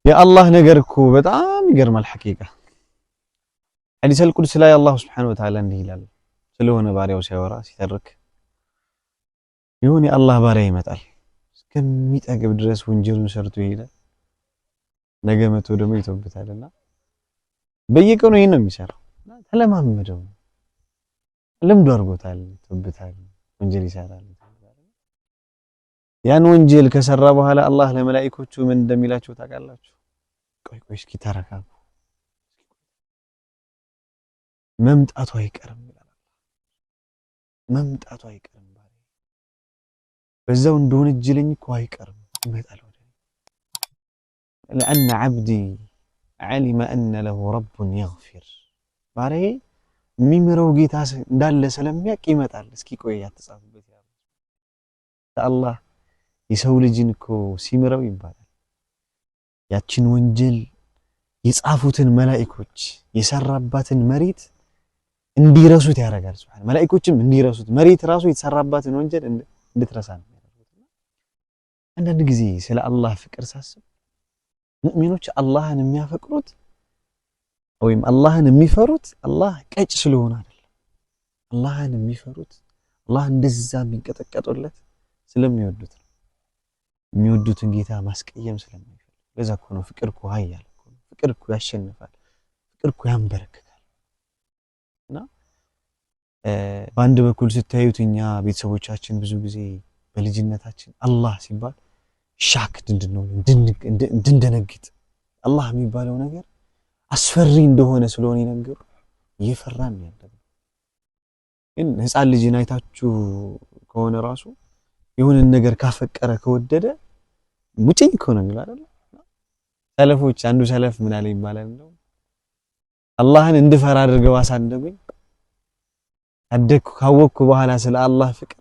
የአላህ ነገር እኮ በጣም ይገርማል ሐቂቃ ሐዲስ አልቁድስ ላይ አላህ ሱብሓነሁ ወተዓላ እንዲህ ይላል ስለሆነ ባሪያው ሲያወራ ሲተርክ የሆነ የአላህ ባሪያ ይመጣል እስከሚጠግብ ድረስ ወንጀሉን ሰርቶ ይሄዳል ነገ መቶ ደግሞ ይተውበታልና በየቀኑ ይሄን ነው የሚሰራው ተለማመደው ልምዱ አድርጎታል ይተውበታል ወንጀል ይሰራል ያን ወንጀል ከሰራ በኋላ አላህ ለመላእክቶቹ ምን እንደሚላቸው ታውቃላችሁ ቆይ እስኪ ተረጋጉ መምጣቱ አይቀርም ይላል መምጣቱ አይቀርም ባሪ በዛው እንደሆነ እጅለኝ እኮ አይቀርም ይመጣል ወደ لأن عبدي علم أن له رب يغفر ባሪ የሚምረው ጌታ እንዳለ ስለሚያውቅ ይመጣል እስኪ ቆይ ያተጻፈበት ያ አላህ የሰው ልጅን እኮ ሲምረው ይባላል ያችን ወንጀል የጻፉትን መላእክቶች የሰራባትን መሬት እንዲረሱት ያደርጋል ሱብሃን መላእክቶችም እንዲረሱት መሬት ራሱ የተሰራባትን ወንጀል እንድትረሳ ነው ያደርጉት አንዳንድ ጊዜ ስለ አላህ ፍቅር ሳስብ ሙእሚኖች አላህን የሚያፈቅሩት ወይም አላህን የሚፈሩት አላህ ቀጭ ስለሆነ አይደለም አላህን የሚፈሩት አላህ እንደዛ የሚንቀጠቀጡለት ስለሚወዱት የሚወዱትን ጌታ ማስቀየም ስለማይፈልግ ለዛ እኮ ነው ፍቅር እኮ ኃያል እኮ ነው ፍቅር እኮ ያሸንፋል ፍቅር እኮ ያንበረክካል እና በአንድ በኩል ስታዩት እኛ ቤተሰቦቻችን ብዙ ጊዜ በልጅነታችን አላህ ሲባል ሻክ እንድንደነግጥ አላህ የሚባለው ነገር አስፈሪ እንደሆነ ስለሆነ ይነገሩ እየፈራን ነው ያለው ግን ህፃን ልጅን አይታችሁ ከሆነ ራሱ የሆነ ነገር ካፈቀረ ከወደደ ሙጭኝ እኮ ነው የሚለው አይደል ሰለፎች አንዱ ሰለፍ ምን አለ ይባላል ነው አላህን እንድፈራ አድርገው አሳደጉኝ አደኩ ካወቅኩ በኋላ ስለ አላህ ፍቅር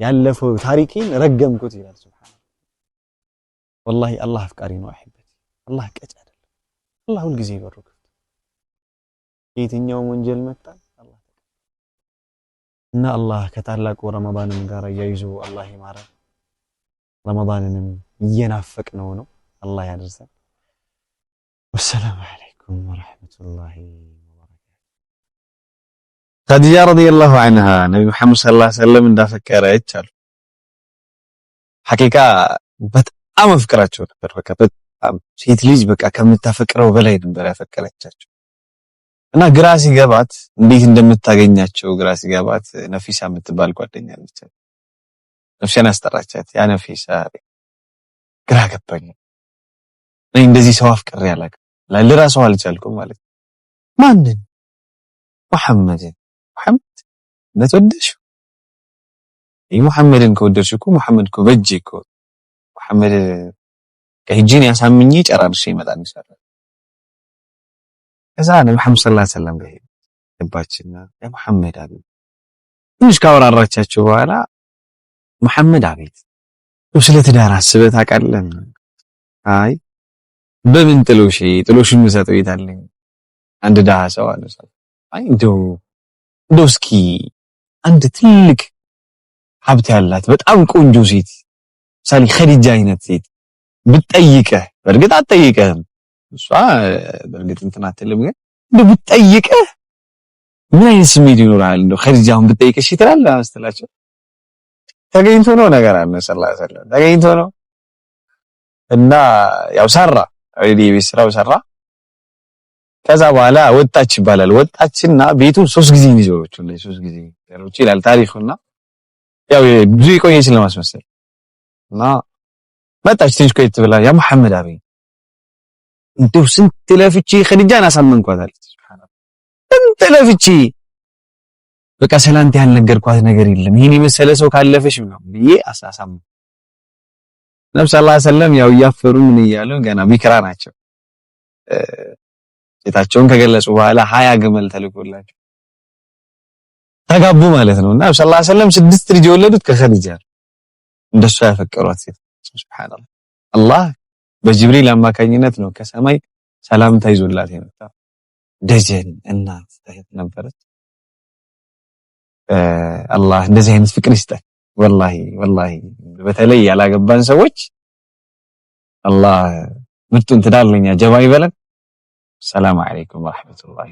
ያለፈው ታሪኬን ረገምኩት ይላል ሱብሃንአላህ والله አላህ አፍቃሪ ነው አህበቲ አላህ ቀጭ አይደለም አላህ ሁሉ ጊዜ ይበርክ የትኛው ወንጀል መጣ አላህ እና አላህ ከታላቁ ረመዳንም ጋር ያይዞ አላህ ይማረ ረመዳንንም እየናፈቅነው ነው አላህ ያደርሰን ወሰላሙ አለይኩም ወራህመቱላሂ ኸዲጃ ረዲየላሁ ዐንሃ ነብዩ መሐመድ ሰለላሁ ዐለይሂ ወሰለም እንዳፈቀረች አሉ ሐቂቃ በጣም አፍቅራቸው ነበር በቃ በጣም ሴት ልጅ በቃ ከምታፈቅረው በላይ ነበር ያፈቀረቻቸው እና ግራ ሲገባት እንዴት እንደምታገኛቸው ግራ ሲገባት ነፊሳ የምትባል ጓደኛ አለች ነፍሴን አስጠራቻት ያ ነፊሳ ግራ ገባኝ እኔ እንደዚህ ሰው አፍቅሬ አላውቅም ልረሳው አልቻልኩም ማለት ማንን መሐመድ ነተወደሽ ሙሐመድን ከወደድሽ እኮ ሙሐመድ እኮ በእጅ እኮ ሙሐመድ ከሂጂን ያሳምኝ ጨራርሽ ይመጣል ይሰራል ከዛ ነው መሐመድ ሰለላሁ ዐለይሂ ወሰለም ጋር ገባችና ያ መሐመድ አለ ትንሽ ካወራራቻቸው በኋላ መሐመድ አቤት ስለትዳር አስበህ ታውቃለህ አይ በምን ጥሎሽ ምሰጠው ይታለኝ አንድ ዳሃ ሰው አለ አይ እንደው እስኪ አንድ ትልቅ ሀብት ያላት በጣም ቆንጆ ሴት ሳሊ ኸዲጃ አይነት ሴት ብትጠይቀህ በእርግጥ አትጠይቀህም እሷ በእርግጥ እንትን አትልም ግን እንደው ብትጠይቀህ ምን አይነት ስሜት ይኖራል እንደው ኸዲጃውን ብትጠይቀሽ ይትላል አስተላቸው ተገኝቶ ነው ነገር አለ ሰለላሁ ዐለይሂ ወሰለም ተገኝቶ ነው እና ያው ሰራ ኦሬዲ ቤስራው ሰራ ከዛ በኋላ ወጣች ይባላል ወጣችና ቤቱ 3 ጊዜ ይዞሮቹ ላይ 3 ጊዜ ያሮች ይላል ታሪኩና ያው ብዙ ይቆየች ለማስመሰል እና መጣች ትንሽ ቆይት ብላ ያ መሐመድ አበይ እንደው ስንት ለፍቺ ኸዲጃን አሳመንኳታል ሱብሃንአላህ ስንት ለፍቺ በቃ ሰላንት ያልነገርኳት ነገር የለም ይሄን የመሰለ ሰው ካለፈሽ ነው ብዬ አሳሳም ነብዩ ሰለላሁ ዐለይሂ ወሰለም ያው ያፈሩ ምን ይያሉ ገና ቢክራ ናቸው ሴታቸውን ከገለጹ በኋላ 20 ግመል ተልኮላቸው ተጋቡ ማለት ነውና ነብዩ ሰለላሁ ዐለይሂ ወሰለም 6 ልጅ የወለዱት ከኸዲጃ እንደሷ ያፈቀሯት ሴት ሱብሃንአላህ አላህ በጅብሪል አማካኝነት ነው ከሰማይ ሰላምታ ይዞላት የመጣ ደጀን እናት ነበረች አላህ እንደዚህ አይነት ፍቅር ይስጣል ወላሂ በተለይ ያላገባን ሰዎች አላህ ምርጡን ትዳር ለኛ ጀባ ይበለን። ሰላም አለይኩም ወራህመቱላሂ